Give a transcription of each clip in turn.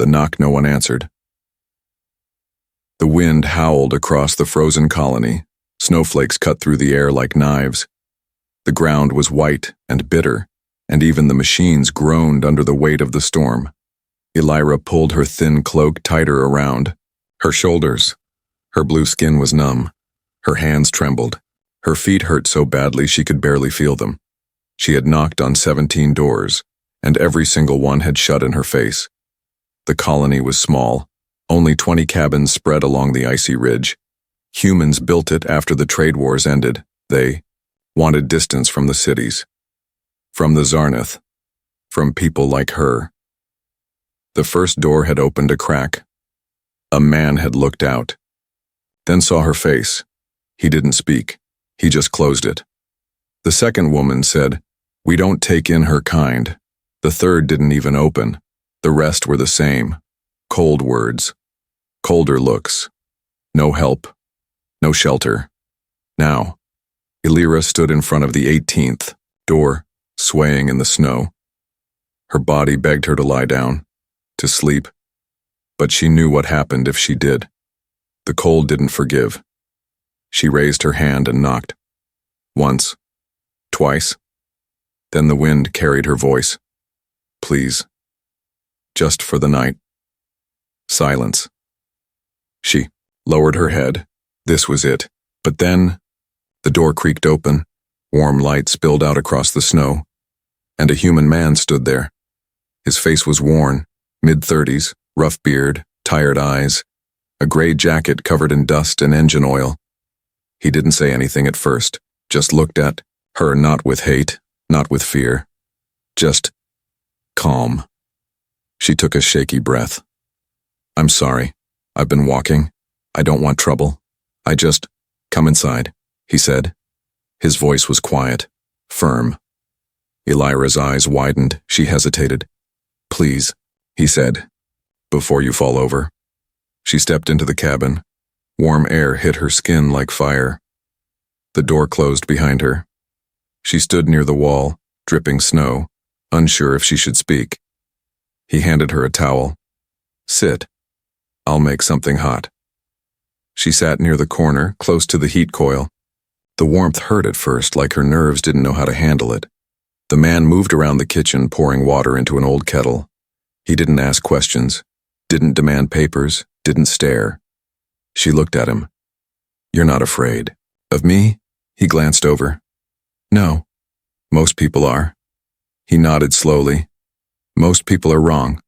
The knock no one answered. The wind howled across the frozen colony. Snowflakes cut through the air like knives. The ground was white and bitter, and even the machines groaned under the weight of the storm. Elira pulled her thin cloak tighter around her shoulders. Her blue skin was numb. Her hands trembled. Her feet hurt so badly she could barely feel them. She had knocked on 17 doors, and every single one had shut in her face. The colony was small, only 20 cabins spread along the icy ridge. Humans built it after the trade wars ended. They wanted distance from the cities, from the Zarnath, from people like her. The first door had opened a crack. A man had looked out, then saw her face. He didn't speak. He just closed it. The second woman said, "We don't take in her kind." The third didn't even open. The rest were the same. Cold words. Colder looks. No help. No shelter. Now, Elira stood in front of the 18th door, swaying in the snow. Her body begged her to lie down, to sleep, but she knew what happened if she did. The cold didn't forgive. She raised her hand and knocked. Once. Twice. Then the wind carried her voice. "Please. Just for the night." Silence. She lowered her head. This was it. But then, the door creaked open, warm light spilled out across the snow, and a human man stood there. His face was worn, mid-30s, rough beard, tired eyes, a gray jacket covered in dust and engine oil. He didn't say anything at first, just looked at her, not with hate, not with fear, just calm. She took a shaky breath. "I'm sorry. I've been walking. I don't want trouble. Come inside," he said. His voice was quiet, firm. Elira's eyes widened. She hesitated. "Please," he said, "before you fall over." She stepped into the cabin. Warm air hit her skin like fire. The door closed behind her. She stood near the wall, dripping snow, unsure if she should speak. He handed her a towel. "Sit. I'll make something hot." She sat near the corner, close to the heat coil. The warmth hurt at first, like her nerves didn't know how to handle it. The man moved around the kitchen, pouring water into an old kettle. He didn't ask questions, didn't demand papers, didn't stare. She looked at him. "You're not afraid of me?" He glanced over. "No. Most people are." He nodded slowly. "Most people are wrong."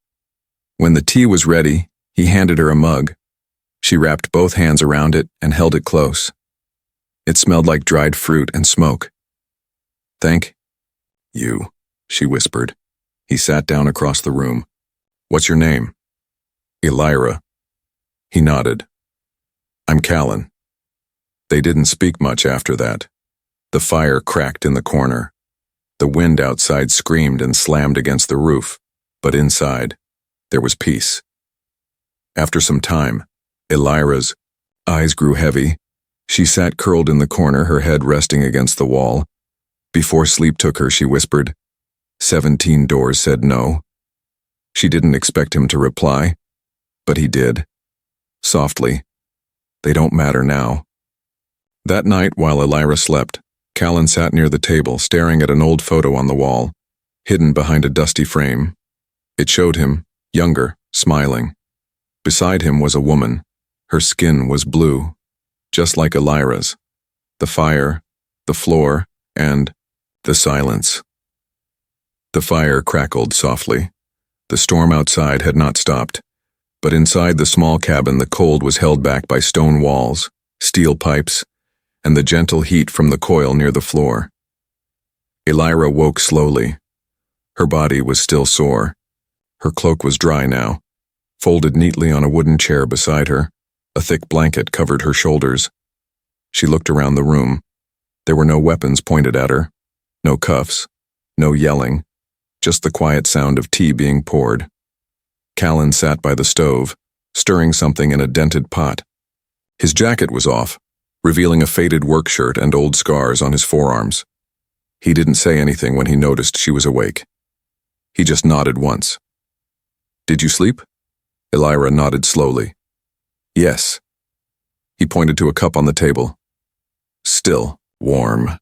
When the tea was ready, he handed her a mug. She wrapped both hands around it and held it close. It smelled like dried fruit and smoke. "Thank you," she whispered. He sat down across the room. "What's your name?" "Elira." He nodded. "I'm Callan." They didn't speak much after that. The fire cracked in the corner. The wind outside screamed and slammed against the roof, but inside, there was peace. After some time, Elira's eyes grew heavy. She sat curled in the corner, her head resting against the wall. Before sleep took her, she whispered, 17 doors said no." She didn't expect him to reply, but he did. Softly, "They don't matter now." That night, while Elira slept, Callan sat near the table, staring at an old photo on the wall, hidden behind a dusty frame. It showed him, younger, smiling. Beside him was a woman. Her skin was blue, just like Elira's. The fire, the floor, and the silence. The fire crackled softly. The storm outside had not stopped, but inside the small cabin the cold was held back by stone walls, steel pipes, and the gentle heat from the coil near the floor. Elira woke slowly. Her body was still sore. Her cloak was dry now, folded neatly on a wooden chair beside her. A thick blanket covered her shoulders. She looked around the room. There were no weapons pointed at her, no cuffs, no yelling, just the quiet sound of tea being poured. Callan sat by the stove, stirring something in a dented pot. His jacket was off, revealing a faded work shirt and old scars on his forearms. He didn't say anything when he noticed she was awake. He just nodded once. "Did you sleep?" Elira nodded slowly. Yes. He pointed to a cup on the table. Still warm.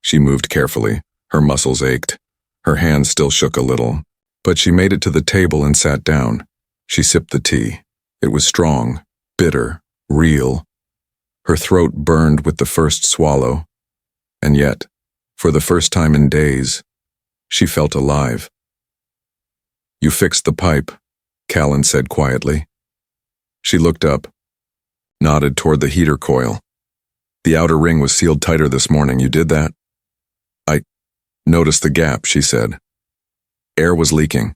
She moved carefully. Her muscles ached. Her hands still shook a little. But she made it to the table and sat down. She sipped the tea. It was strong, bitter, real. Her throat burned with the first swallow. And yet, for the first time in days, she felt alive. You fixed the pipe, Callan said quietly. She looked up, nodded toward the heater coil. The outer ring was sealed tighter this morning. You did that? I noticed the gap, she said. Air was leaking.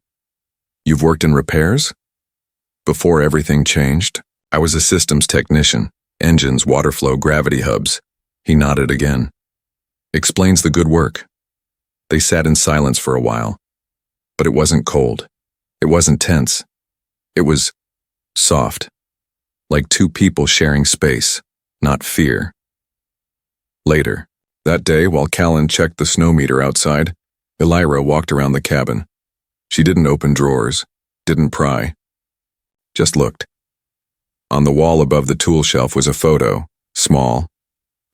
You've worked in repairs? Before everything changed, I was a systems technician. Engines, water flow, gravity hubs. He nodded again. Explains the good work. They sat in silence for a while. But it wasn't cold. It wasn't tense. It was soft. Like two people sharing space, not fear. Later, that day while Callan checked the snow meter outside, Elira walked around the cabin. She didn't open drawers, didn't pry. Just looked. On the wall above the tool shelf was a photo, small,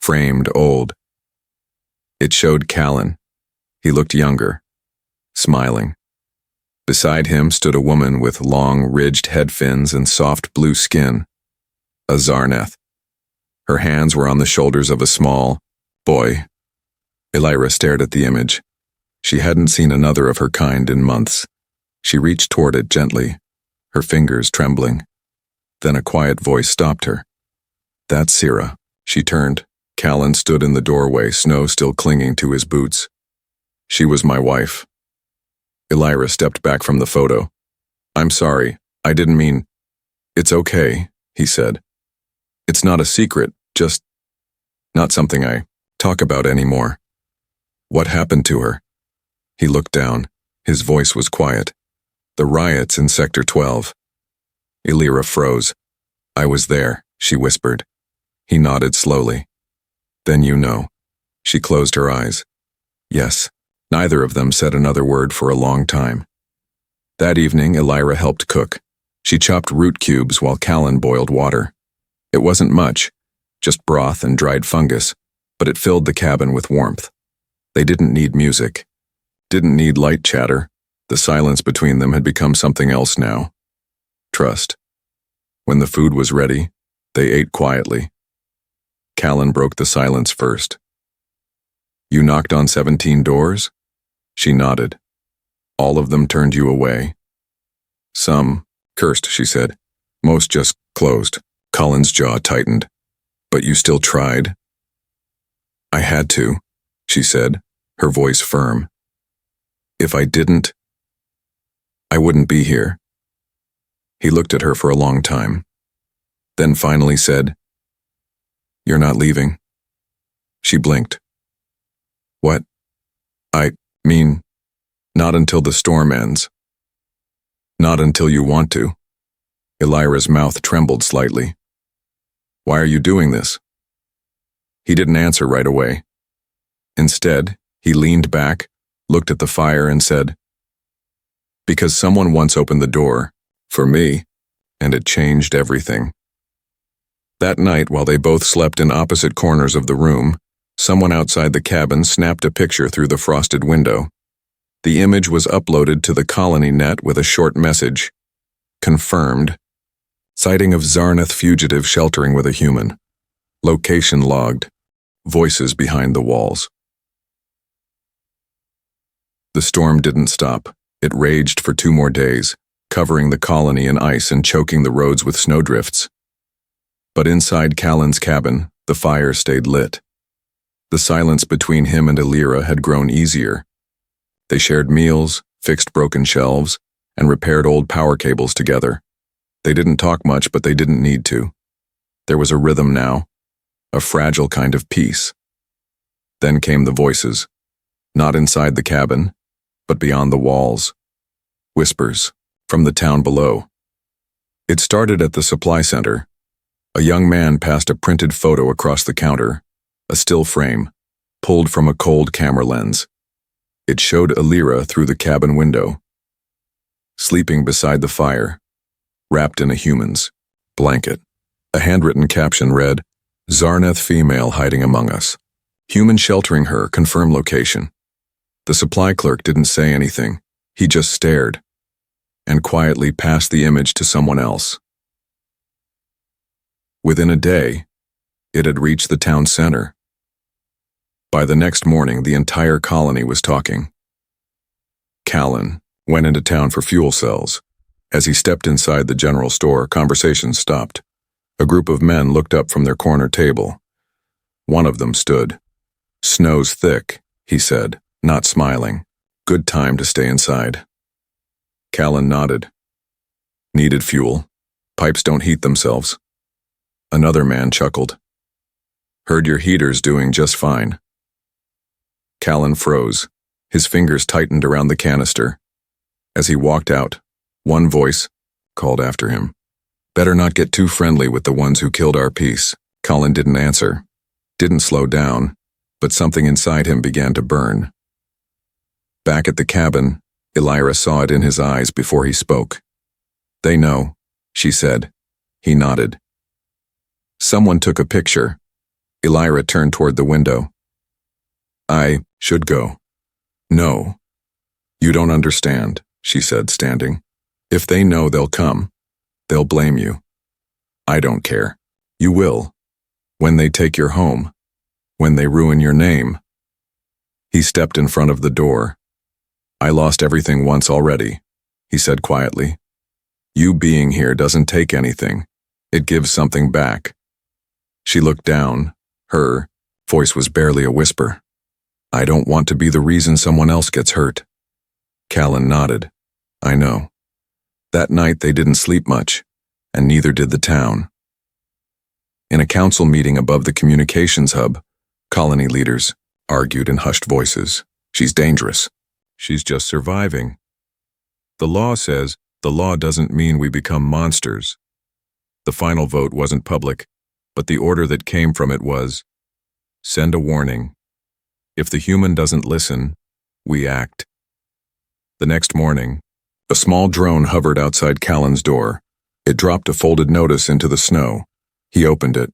framed, old. It showed Callan. He looked younger, smiling. Beside him stood a woman with long, ridged head fins and soft blue skin, a Zarneth. Her hands were on the shoulders of a small boy. Elira stared at the image. She hadn't seen another of her kind in months. She reached toward it gently, her fingers trembling. Then a quiet voice stopped her. That's Sira. She turned. Callan stood in the doorway, snow still clinging to his boots. She was my wife. Elira stepped back from the photo. I'm sorry, I didn't mean... It's okay, he said. It's not a secret, just not something I talk about anymore. What happened to her? He looked down. His voice was quiet. The riots in Sector 12. Elira froze. I was there, she whispered. He nodded slowly. Then you know. She closed her eyes. Yes. Neither of them said another word for a long time. That evening, Elira helped cook. She chopped root cubes while Callan boiled water. It wasn't much, just broth and dried fungus, but it filled the cabin with warmth. They didn't need music. Didn't need light chatter. The silence between them had become something else now. Trust. When the food was ready, they ate quietly. Callan broke the silence first. You knocked on 17 doors? She nodded. All of them turned you away. Some cursed, she said. Most just closed. Colin's jaw tightened. But you still tried? I had to, she said, her voice firm. If I didn't, I wouldn't be here. He looked at her for a long time, then finally said, You're not leaving. She blinked. What? I mean, not until the storm ends. Not until you want to. Elira's mouth trembled slightly. Why are you doing this? He didn't answer right away. Instead, he leaned back, looked at the fire and said, Because someone once opened the door, for me, and it changed everything. That night, while they both slept in opposite corners of the room, someone outside the cabin snapped a picture through the frosted window. The image was uploaded to the colony net with a short message. Confirmed. Sighting of Zarneth fugitive sheltering with a human. Location logged. Voices behind the walls. The storm didn't stop. It raged for 2 more days, covering the colony in ice and choking the roads with snowdrifts. But inside Callan's cabin, the fire stayed lit. The silence between him and Elira had grown easier. They shared meals, fixed broken shelves, and repaired old power cables together. They didn't talk much, but they didn't need to. There was a rhythm now, a fragile kind of peace. Then came the voices, not inside the cabin, but beyond the walls. Whispers, from the town below. It started at the supply center. A young man passed a printed photo across the counter, a still frame, pulled from a cold camera lens. It showed Elira through the cabin window. Sleeping beside the fire, wrapped in a human's blanket. A handwritten caption read, "Zarneth female hiding among us. Human sheltering her, confirm location." The supply clerk didn't say anything. He just stared and quietly passed the image to someone else. Within a day, it had reached the town center. By the next morning, the entire colony was talking. Callan went into town for fuel cells. As he stepped inside the general store, conversation stopped. A group of men looked up from their corner table. One of them stood. "Snow's thick," he said, not smiling. "Good time to stay inside." Callan nodded. "Needed fuel. Pipes don't heat themselves." Another man chuckled. "Heard your heater's doing just fine." Callan froze. His fingers tightened around the canister. As he walked out, one voice called after him. "Better not get too friendly with the ones who killed our peace." Callan didn't answer, didn't slow down, but something inside him began to burn. Back at the cabin, Elira saw it in his eyes before he spoke. "They know," she said. He nodded. Someone took a picture. Elira turned toward the window. "I should go." "No. You don't understand," she said, standing. "If they know, they'll come. They'll blame you. I don't care. You will. When they take your home. When they ruin your name." He stepped in front of the door. "I lost everything once already," he said quietly. "You being here doesn't take anything. It gives something back." She looked down. Her voice was barely a whisper. "I don't want to be the reason someone else gets hurt." Callan nodded. "I know." That night they didn't sleep much, and neither did the town. In a council meeting above the communications hub, colony leaders argued in hushed voices. "She's dangerous. She's just surviving. The law says the law doesn't mean we become monsters." The final vote wasn't public, but the order that came from it was, "Send a warning. If the human doesn't listen, we act." The next morning, a small drone hovered outside Callan's door. It dropped a folded notice into the snow. He opened it.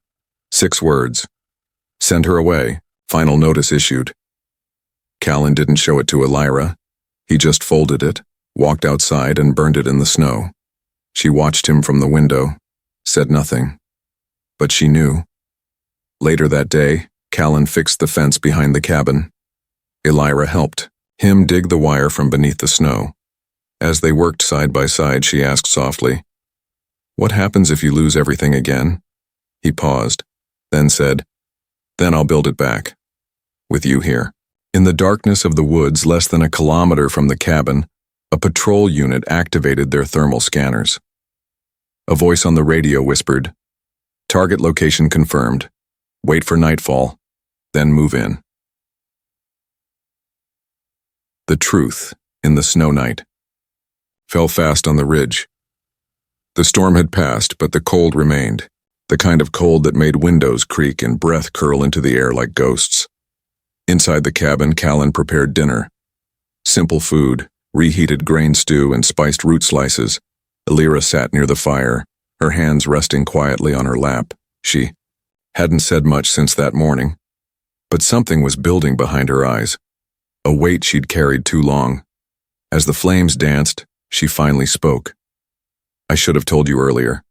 6 words. "Send her away. Final notice issued." Callan didn't show it to Elira. He just folded it, walked outside, and burned it in the snow. She watched him from the window, said nothing. But she knew. Later that day, Callan fixed the fence behind the cabin. Elira helped him dig the wire from beneath the snow. As they worked side by side, she asked softly, "What happens if you lose everything again?" He paused, then said, "Then I'll build it back. With you here." In the darkness of the woods less than a kilometer from the cabin, a patrol unit activated their thermal scanners. A voice on the radio whispered, "Target location confirmed. Wait for nightfall, then move in." The truth, in the snow night, fell fast on the ridge. The storm had passed, but the cold remained, the kind of cold that made windows creak and breath curl into the air like ghosts. Inside the cabin, Callan prepared dinner. Simple food, reheated grain stew and spiced root slices. Elira sat near the fire, her hands resting quietly on her lap. She hadn't said much since that morning, but something was building behind her eyes, a weight she'd carried too long. As the flames danced, she finally spoke. "I should have told you earlier."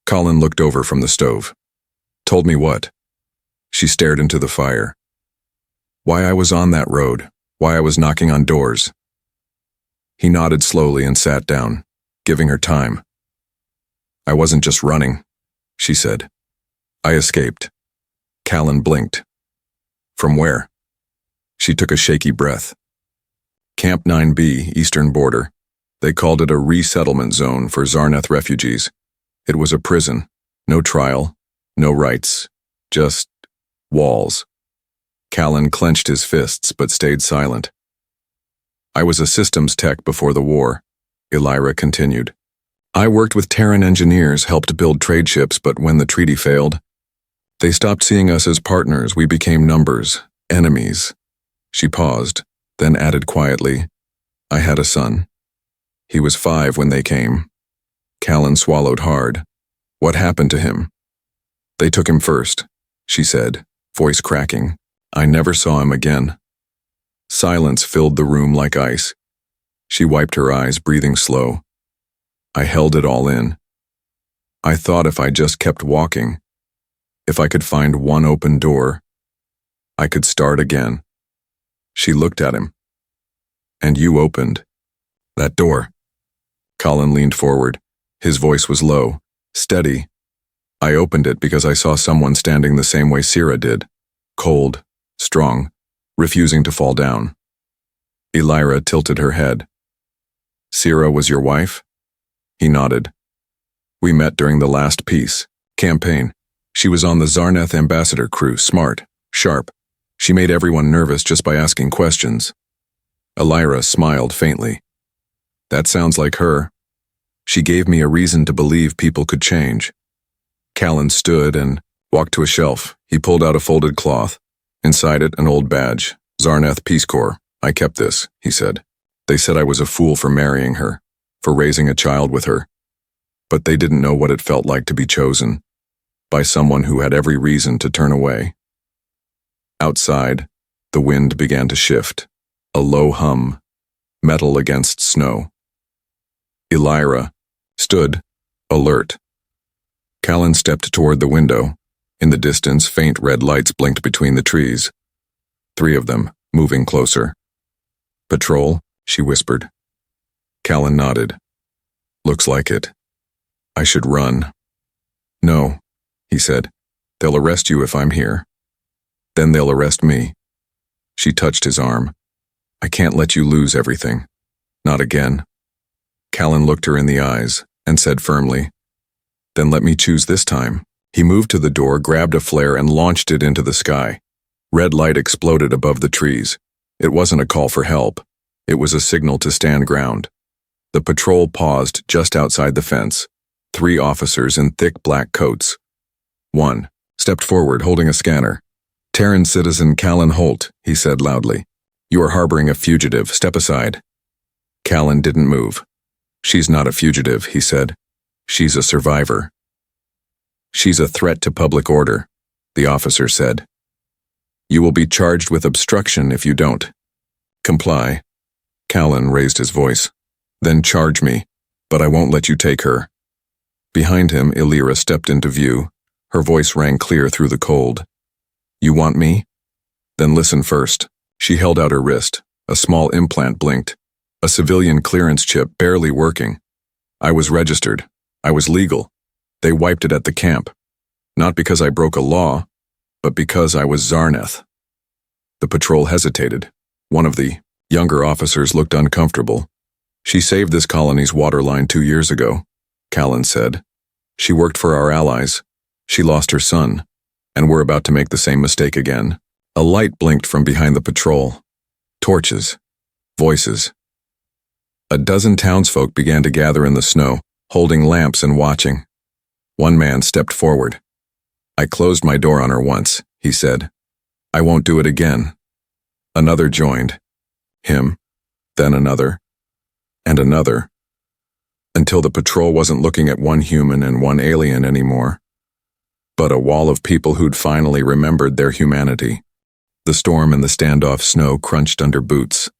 Callan looked over from the stove. "Told me what?" She stared into the fire. "Why I was on that road, why I was knocking on doors." He nodded slowly and sat down, giving her time. "I wasn't just running," she said. "I escaped." Callan blinked. "From where?" She took a shaky breath. "Camp 9B, eastern border. They called it a resettlement zone for Zarneth refugees. It was a prison. No trial, no rights, just walls." Callan clenched his fists but stayed silent. "I was a systems tech before the war," Elira continued. "I worked with Terran engineers, helped build trade ships, but when the treaty failed, they stopped seeing us as partners. We became numbers, enemies." She paused, then added quietly, "I had a son. He was 5 when they came." Callan Callan swallowed hard. What happened to him? They took him first, she said, voice cracking. I never saw him again. Silence filled the room like ice. She wiped her eyes, breathing slow. I held it all in. I thought if I just kept walking, if I could find one open door, I could start again. She looked at him. And you opened that door. Callan leaned forward. His voice was low, steady. I opened it because I saw someone standing the same way Sierra did, cold, strong, refusing to fall down. Elira tilted her head. Sierra was your wife? He nodded. We met during the last peace campaign. She was on the Zarneth ambassador crew, smart, sharp. She made everyone nervous just by asking questions. Elira smiled faintly. That sounds like her. She gave me a reason to believe people could change. Callan stood and walked to a shelf. He pulled out a folded cloth. Inside it, an old badge. Zarneth Peace Corps. I kept this, he said. They said I was a fool for marrying her, for raising a child with her. But they didn't know what it felt like to be chosen by someone who had every reason to turn away. Outside, the wind began to shift. A low hum, metal against snow. Elira stood, alert. Callan stepped toward the window. In the distance, faint red lights blinked between the trees. 3 of them, moving closer. Patrol, she whispered. Callan nodded. Looks like it. I should run. No, he said. They'll arrest you if I'm here. Then they'll arrest me. She touched his arm. I can't let you lose everything. Not again. Callan looked her in the eyes and said firmly, Then let me choose this time. He moved to the door, grabbed a flare, and launched it into the sky. Red light exploded above the trees. It wasn't a call for help. It was a signal to stand ground. The patrol paused just outside the fence. 3 officers in thick black coats. 1 stepped forward, holding a scanner. Terran citizen Callan Holt, he said loudly. You are harboring a fugitive. Step aside. Callan didn't move. She's not a fugitive, he said. She's a survivor. She's a threat to public order, the officer said. You will be charged with obstruction if you don't. Comply. Callan raised his voice. Then charge me, but I won't let you take her. Behind him, Elira stepped into view. Her voice rang clear through the cold. You want me? Then listen first. She held out her wrist. A small implant blinked. A civilian clearance chip barely working. I was registered. I was legal. They wiped it at the camp. Not because I broke a law, but because I was Zarneth. The patrol hesitated. One of the younger officers looked uncomfortable. She saved this colony's water line 2 years ago, Callan said. She worked for our allies. She lost her son, and we're about to make the same mistake again. A light blinked from behind the patrol. Torches. Voices. A dozen townsfolk began to gather in the snow, holding lamps and watching. One man stepped forward. I closed my door on her once, he said. I won't do it again. Another joined. Him. Then another. And another. Until the patrol wasn't looking at one human and one alien anymore, but a wall of people who'd finally remembered their humanity. The storm and the standoff snow crunched under boots.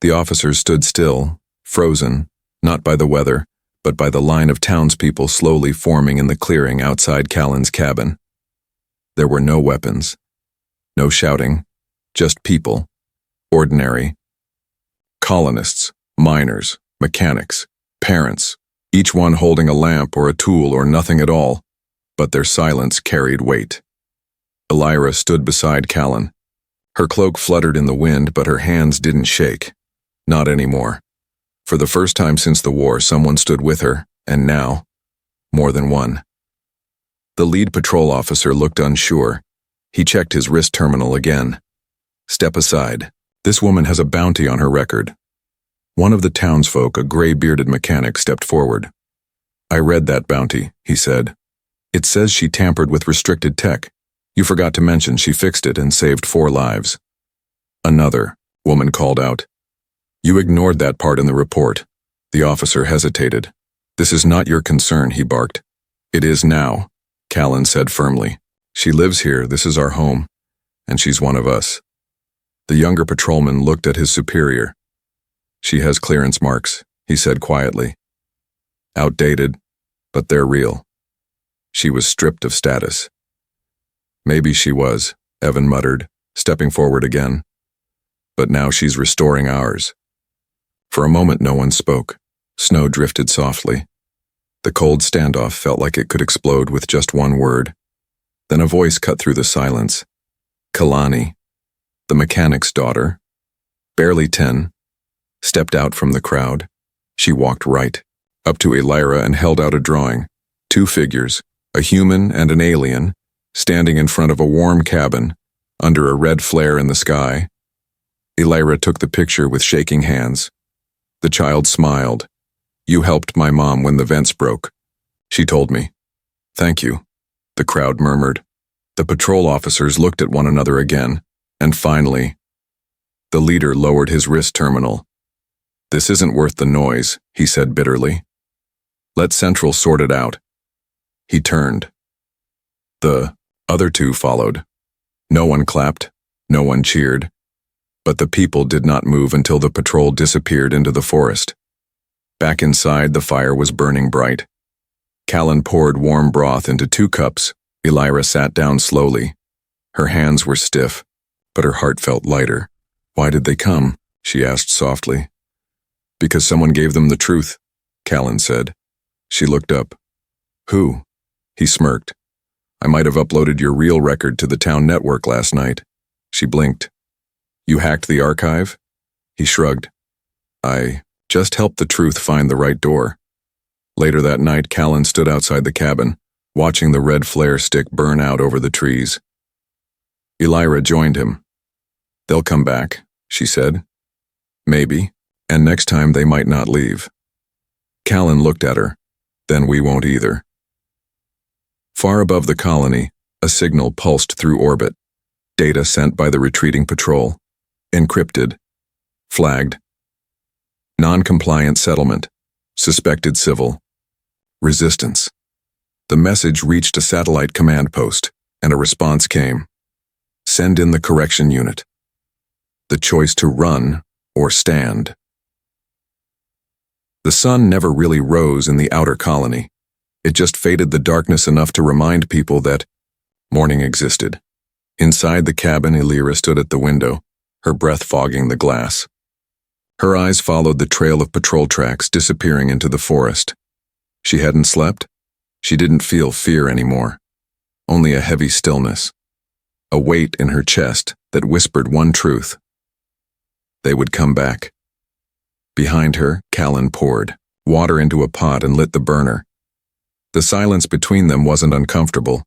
The officers stood still, frozen, not by the weather, but by the line of townspeople slowly forming in the clearing outside Callan's cabin. There were no weapons, no shouting, just people, ordinary. Colonists, miners, mechanics, parents, each one holding a lamp or a tool or nothing at all, but their silence carried weight. Elira stood beside Callan. Her cloak fluttered in the wind, but her hands didn't shake. Not anymore. For the first time since the war, someone stood with her, and now, more than one. The lead patrol officer looked unsure. He checked his wrist terminal again. Step aside. This woman has a bounty on her record. One of the townsfolk, a gray-bearded mechanic, stepped forward. I read that bounty, he said. It says she tampered with restricted tech. You forgot to mention she fixed it and saved 4 lives. Another woman called out. You ignored that part in the report. The officer hesitated. This is not your concern, he barked. It is now, Callan said firmly. She lives here, this is our home, and she's one of us. The younger patrolman looked at his superior. She has clearance marks, he said quietly. Outdated, but they're real. She was stripped of status. Maybe she was, Evan muttered, stepping forward again. But now she's restoring ours. For a moment no one spoke. Snow drifted softly. The cold standoff felt like it could explode with just one word. Then a voice cut through the silence. Kalani, the mechanic's daughter, barely 10, stepped out from the crowd. She walked right up to Elira and held out a drawing. 2 figures, a human and an alien, standing in front of a warm cabin, under a red flare in the sky. Elira took the picture with shaking hands. The child smiled. You helped my mom when the vents broke, she told me. Thank you, the crowd murmured. The patrol officers looked at one another again, and finally, the leader lowered his wrist terminal. This isn't worth the noise, he said bitterly. Let Central sort it out. He turned. The other 2 followed. No one clapped, no one cheered, but the people did not move until the patrol disappeared into the forest. Back inside, the fire was burning bright. Callan poured warm broth into 2 cups. Elira sat down slowly. Her hands were stiff, but her heart felt lighter. Why did they come? She asked softly. Because someone gave them the truth, Callan said. She looked up. Who? He smirked. I might have uploaded your real record to the town network last night. She blinked. You hacked the archive? He shrugged. I just helped the truth find the right door. Later that night, Callan stood outside the cabin, watching the red flare stick burn out over the trees. Elira joined him. They'll come back, she said. Maybe, and next time they might not leave. Callan looked at her. Then we won't either. Far above the colony, a signal pulsed through orbit. Data sent by the retreating patrol. Encrypted. Flagged. Non-compliant settlement. Suspected civil. Resistance. The message reached a satellite command post, and a response came. Send in the correction unit. The choice to run or stand. The sun never really rose in the outer colony. It just faded the darkness enough to remind people that morning existed. Inside the cabin, Elira stood at the window, her breath fogging the glass. Her eyes followed the trail of patrol tracks disappearing into the forest. She hadn't slept. She didn't feel fear anymore. Only a heavy stillness. A weight in her chest that whispered one truth. They would come back. Behind her, Callan poured water into a pot and lit the burner. The silence between them wasn't uncomfortable.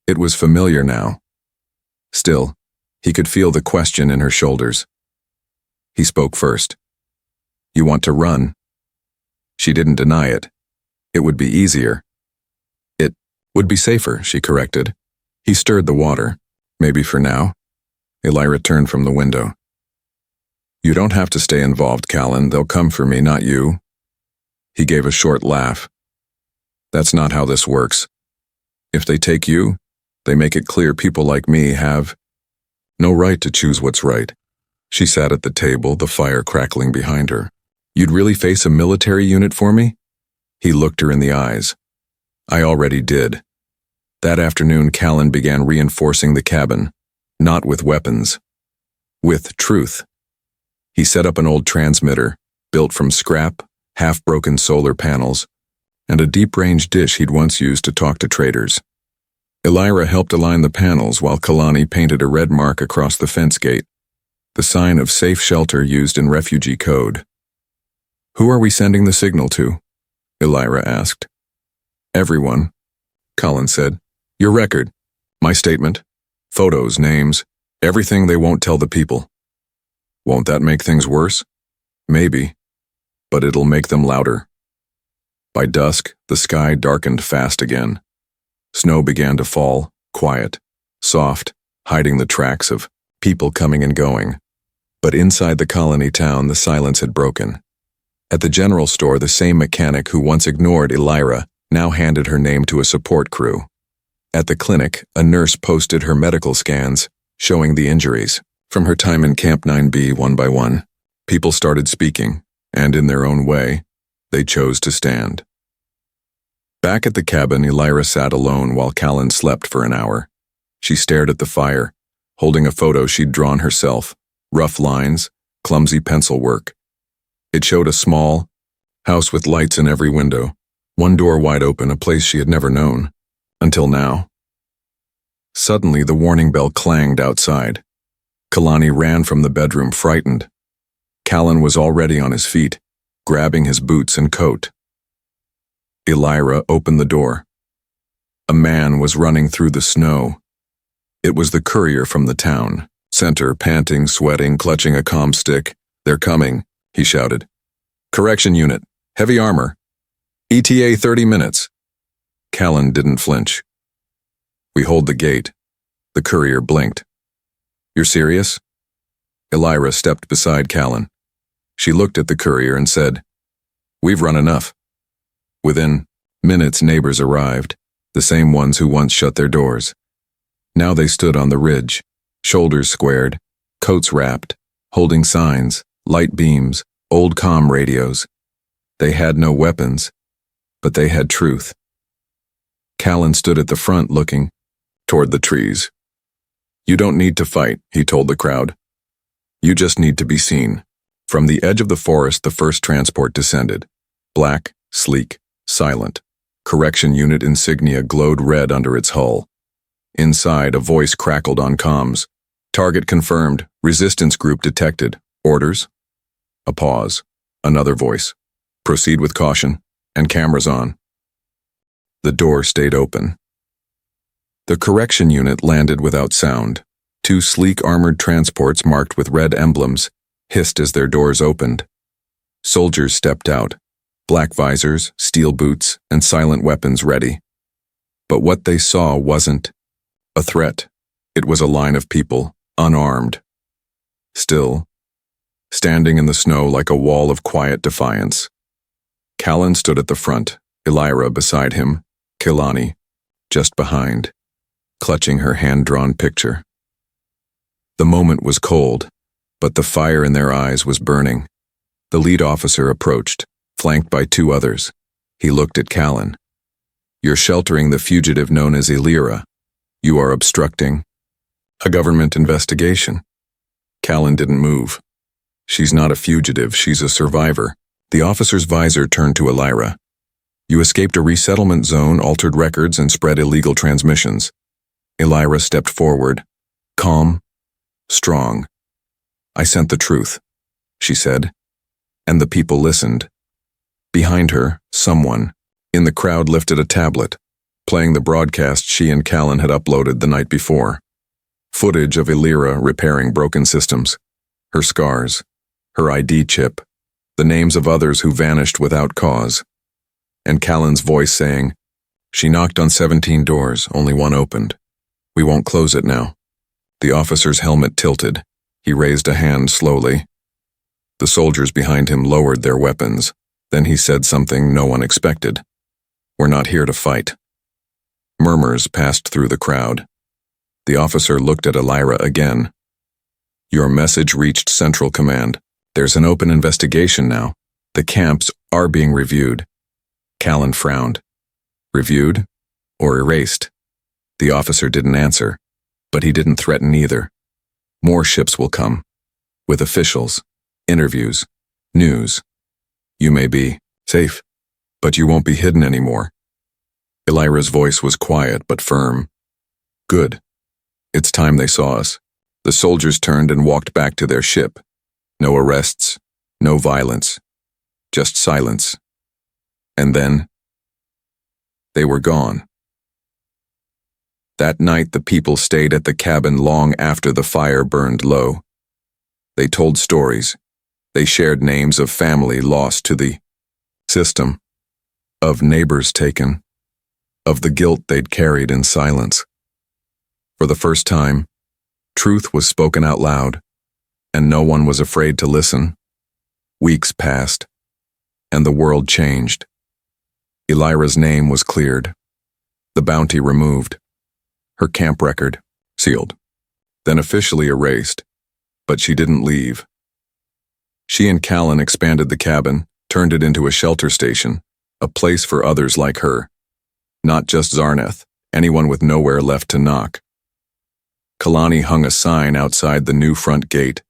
It was familiar now. Still, he could feel the question in her shoulders. He spoke first. You want to run? She didn't deny it. It would be easier. It would be safer, she corrected. He stirred the water. Maybe for now. Elira turned from the window. You don't have to stay involved, Callan. They'll come for me, not you. He gave a short laugh. That's not how this works. If they take you, they make it clear people like me have no right to choose what's right. She sat at the table, the fire crackling behind her. You'd really face a military unit for me? He looked her in the eyes. I already did. That afternoon, Callan began reinforcing the cabin, not with weapons, with truth. He set up an old transmitter, built from scrap, half-broken solar panels, and a deep-range dish he'd once used to talk to traders. Elira helped align the panels while Kalani painted a red mark across the fence gate, the sign of safe shelter used in refugee code. Who are we sending the signal to? Elira asked. Everyone, Colin said. Your record, my statement, photos, names, everything they won't tell the people. Won't that make things worse? Maybe, but it'll make them louder. By dusk, the sky darkened fast again. Snow began to fall, quiet, soft, hiding the tracks of people coming and going. But inside the colony town, the silence had broken. At the general store, the same mechanic who once ignored Elira now handed her name to a support crew. At the clinic, a nurse posted her medical scans, showing the injuries. From her time in Camp 9B, one by one, people started speaking, and in their own way, they chose to stand. Back at the cabin, Elira sat alone while Callan slept for an hour. She stared at the fire, holding a photo she'd drawn herself, rough lines, clumsy pencil work. It showed a small house with lights in every window, one door wide open, a place she had never known, until now. Suddenly, the warning bell clanged outside. Kalani ran from the bedroom, frightened. Callan was already on his feet, grabbing his boots and coat. Elira opened the door. A man was running through the snow. It was the courier from the town center, panting, sweating, clutching a comm stick. "They're coming," he shouted. "Correction unit, heavy armor. ETA 30 minutes. Callan didn't flinch. "We hold the gate." The courier blinked. "You're serious?" Elira stepped beside Callan. She looked at the courier and said, "We've run enough." Within minutes, neighbors arrived, the same ones who once shut their doors. Now they stood on the ridge, shoulders squared, coats wrapped, holding signs, light beams, old comm radios. They had no weapons, but they had truth. Callan stood at the front looking toward the trees. "You don't need to fight," he told the crowd. "You just need to be seen." From the edge of the forest, the first transport descended. Black, sleek, silent. Correction unit insignia glowed red under its hull. Inside, a voice crackled on comms. "Target confirmed. Resistance group detected. Orders?" A pause. Another voice. "Proceed with caution. And cameras on." The door stayed open. The correction unit landed without sound. Two sleek armored transports marked with red emblems hissed as their doors opened. Soldiers stepped out, black visors, steel boots, and silent weapons ready. But what they saw wasn't a threat. It was a line of people, unarmed. Still, standing in the snow like a wall of quiet defiance. Callan stood at the front, Elira beside him, Kilani just behind, clutching her hand-drawn picture. The moment was cold, but the fire in their eyes was burning. The lead officer approached, flanked by two others. He looked at Callan. "You're sheltering the fugitive known as Elira. You are obstructing a government investigation." Callan didn't move. "She's not a fugitive, she's a survivor." The officer's visor turned to Elira. "You escaped a resettlement zone, altered records, and spread illegal transmissions." Elira stepped forward, calm, strong. "I sent the truth," she said, and the people listened. Behind her, someone in the crowd lifted a tablet, playing the broadcast she and Callan had uploaded the night before. Footage of Elira repairing broken systems, her scars, her ID chip, the names of others who vanished without cause, and Callan's voice saying, "She knocked on 17 doors, only one opened. We won't close it now." The officer's helmet tilted. He raised a hand slowly. The soldiers behind him lowered their weapons. Then he said something no one expected. "We're not here to fight." Murmurs passed through the crowd. The officer looked at Elira again. "Your message reached Central Command. There's an open investigation now. The camps are being reviewed." Callan frowned. "Reviewed? Or erased?" The officer didn't answer, but he didn't threaten either. "More ships will come. With officials, interviews, news. You may be safe, but you won't be hidden anymore." Elira's voice was quiet but firm. "Good. It's time they saw us." The soldiers turned and walked back to their ship. No arrests, no violence, just silence. And then, they were gone. That night, the people stayed at the cabin long after the fire burned low. They told stories. They shared names of family lost to the system, of neighbors taken, of the guilt they'd carried in silence. For the first time, truth was spoken out loud, and no one was afraid to listen. Weeks passed. and the world changed. Elira's name was cleared, the bounty removed, her camp record sealed, then officially erased, but she didn't leave. She and Callan expanded the cabin, turned it into a shelter station, a place for others like her. Not just Zarneth, anyone with nowhere left to knock. Kalani hung a sign outside the new front gate,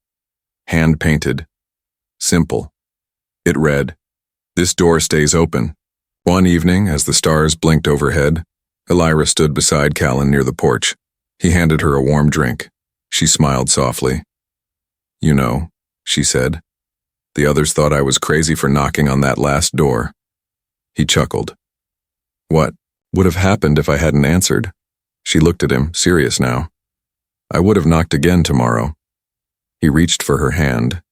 hand-painted, simple. It read, "This door stays open." One evening, as the stars blinked overhead, Elira stood beside Callan near the porch. He handed her a warm drink. She smiled softly. "You know," she said, "the others thought I was crazy for knocking on that last door." He chuckled. "What would have happened if I hadn't answered?" She looked at him, serious now. "I would have knocked again tomorrow." He reached for her hand,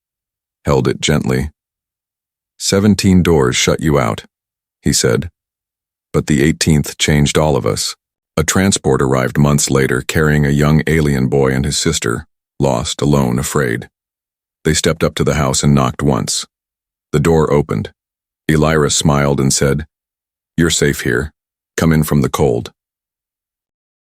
held it gently. 17 doors shut you out, he said. But the 18th changed all of us. A transport arrived months later carrying a young alien boy and his sister, lost, alone, afraid. They stepped up to the house and knocked once. The door opened. Elira smiled and said, "You're safe here. Come in from the cold."